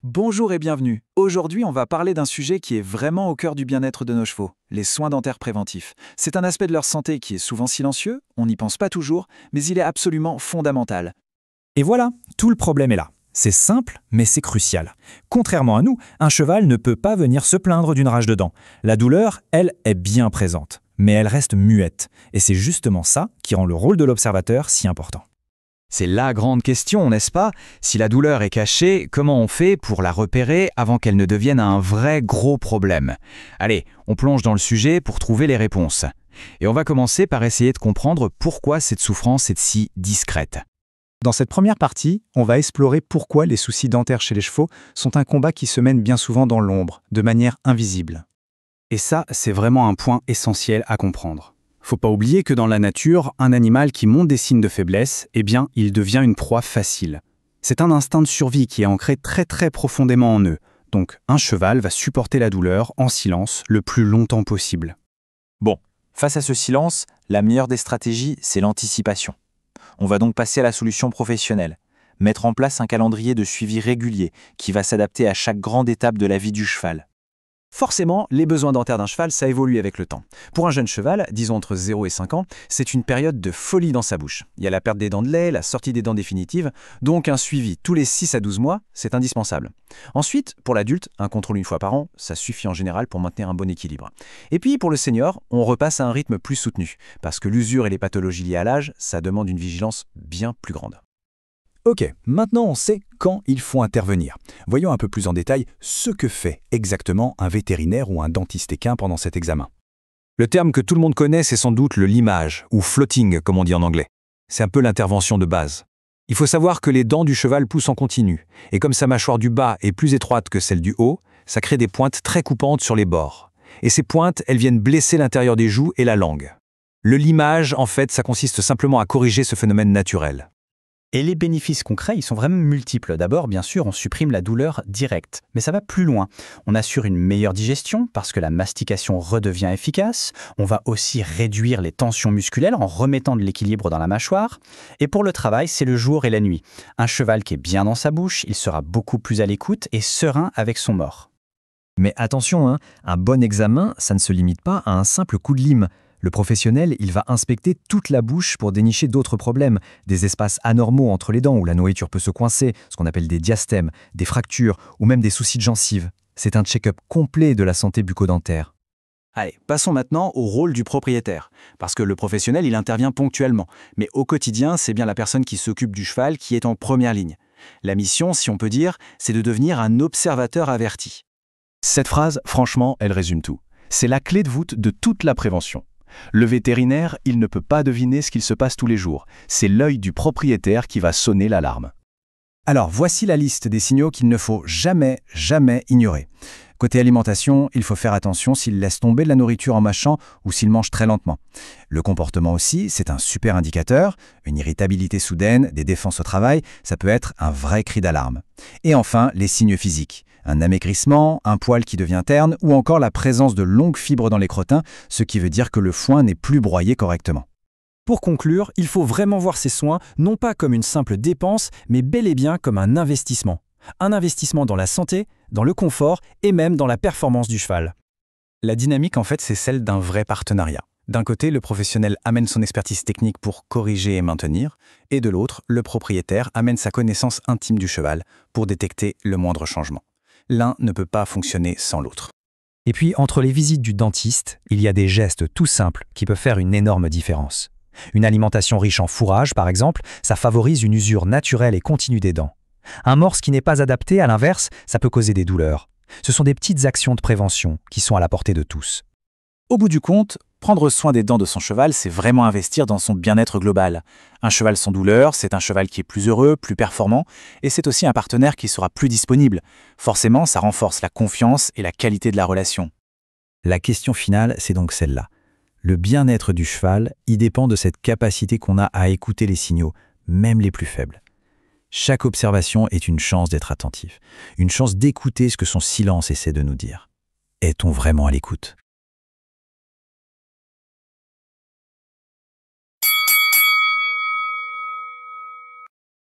Bonjour et bienvenue. Aujourd'hui, on va parler d'un sujet qui est vraiment au cœur du bien-être de nos chevaux, les soins dentaires préventifs. C'est un aspect de leur santé qui est souvent silencieux, on n'y pense pas toujours, mais il est absolument fondamental. Et voilà, tout le problème est là. C'est simple, mais c'est crucial. Contrairement à nous, un cheval ne peut pas venir se plaindre d'une rage de dents. La douleur, elle, est bien présente, mais elle reste muette. Et c'est justement ça qui rend le rôle de l'observateur si important. C'est la grande question, n'est-ce pas? Si la douleur est cachée, comment on fait pour la repérer avant qu'elle ne devienne un vrai gros problème? Allez, on plonge dans le sujet pour trouver les réponses. Et on va commencer par essayer de comprendre pourquoi cette souffrance est si discrète. Dans cette première partie, on va explorer pourquoi les soucis dentaires chez les chevaux sont un combat qui se mène bien souvent dans l'ombre, de manière invisible. Et ça, c'est vraiment un point essentiel à comprendre. Faut pas oublier que dans la nature, un animal qui montre des signes de faiblesse, eh bien, il devient une proie facile. C'est un instinct de survie qui est ancré très profondément en eux. Donc, un cheval va supporter la douleur en silence le plus longtemps possible. Bon, face à ce silence, la meilleure des stratégies, c'est l'anticipation. On va donc passer à la solution professionnelle. Mettre en place un calendrier de suivi régulier qui va s'adapter à chaque grande étape de la vie du cheval. Forcément, les besoins dentaires d'un cheval, ça évolue avec le temps. Pour un jeune cheval, disons entre 0 et 5 ans, c'est une période de folie dans sa bouche. Il y a la perte des dents de lait, la sortie des dents définitives, donc un suivi tous les 6 à 12 mois, c'est indispensable. Ensuite, pour l'adulte, un contrôle une fois par an, ça suffit en général pour maintenir un bon équilibre. Et puis pour le senior, on repasse à un rythme plus soutenu, parce que l'usure et les pathologies liées à l'âge, ça demande une vigilance bien plus grande. Ok, maintenant on sait quand il faut intervenir. Voyons un peu plus en détail ce que fait exactement un vétérinaire ou un dentiste équin pendant cet examen. Le terme que tout le monde connaît, c'est sans doute le limage, ou floating comme on dit en anglais. C'est un peu l'intervention de base. Il faut savoir que les dents du cheval poussent en continu, et comme sa mâchoire du bas est plus étroite que celle du haut, ça crée des pointes très coupantes sur les bords. Et ces pointes, elles viennent blesser l'intérieur des joues et la langue. Le limage, en fait, ça consiste simplement à corriger ce phénomène naturel. Et les bénéfices concrets, ils sont vraiment multiples. D'abord, bien sûr, on supprime la douleur directe. Mais ça va plus loin. On assure une meilleure digestion parce que la mastication redevient efficace. On va aussi réduire les tensions musculaires en remettant de l'équilibre dans la mâchoire. Et pour le travail, c'est le jour et la nuit. Un cheval qui est bien dans sa bouche, il sera beaucoup plus à l'écoute et serein avec son mort. Mais attention, un bon examen, ça ne se limite pas à un simple coup de lime. Le professionnel, il va inspecter toute la bouche pour dénicher d'autres problèmes, des espaces anormaux entre les dents où la nourriture peut se coincer, ce qu'on appelle des diastèmes, des fractures ou même des soucis de gencives. C'est un check-up complet de la santé bucco-dentaire. Allez, passons maintenant au rôle du propriétaire. Parce que le professionnel, il intervient ponctuellement. Mais au quotidien, c'est bien la personne qui s'occupe du cheval qui est en première ligne. La mission, si on peut dire, c'est de devenir un observateur averti. Cette phrase, franchement, elle résume tout. C'est la clé de voûte de toute la prévention. Le vétérinaire, il ne peut pas deviner ce qu'il se passe tous les jours. C'est l'œil du propriétaire qui va sonner l'alarme. Alors, voici la liste des signaux qu'il ne faut jamais ignorer. Côté alimentation, il faut faire attention s'il laisse tomber de la nourriture en mâchant ou s'il mange très lentement. Le comportement aussi, c'est un super indicateur. Une irritabilité soudaine, des défenses au travail, ça peut être un vrai cri d'alarme. Et enfin, les signes physiques. Un amaigrissement, un poil qui devient terne ou encore la présence de longues fibres dans les crottins, ce qui veut dire que le foin n'est plus broyé correctement. Pour conclure, il faut vraiment voir ces soins non pas comme une simple dépense, mais bel et bien comme un investissement. Un investissement dans la santé, dans le confort et même dans la performance du cheval. La dynamique, en fait, c'est celle d'un vrai partenariat. D'un côté, le professionnel amène son expertise technique pour corriger et maintenir, et de l'autre, le propriétaire amène sa connaissance intime du cheval pour détecter le moindre changement. L'un ne peut pas fonctionner sans l'autre. Et puis, entre les visites du dentiste, il y a des gestes tout simples qui peuvent faire une énorme différence. Une alimentation riche en fourrage, par exemple, ça favorise une usure naturelle et continue des dents. Un morse qui n'est pas adapté, à l'inverse, ça peut causer des douleurs. Ce sont des petites actions de prévention qui sont à la portée de tous. Au bout du compte, prendre soin des dents de son cheval, c'est vraiment investir dans son bien-être global. Un cheval sans douleur, c'est un cheval qui est plus heureux, plus performant, et c'est aussi un partenaire qui sera plus disponible. Forcément, ça renforce la confiance et la qualité de la relation. La question finale, c'est donc celle-là. Le bien-être du cheval, il dépend de cette capacité qu'on a à écouter les signaux, même les plus faibles. Chaque observation est une chance d'être attentif, une chance d'écouter ce que son silence essaie de nous dire. Est-on vraiment à l'écoute ?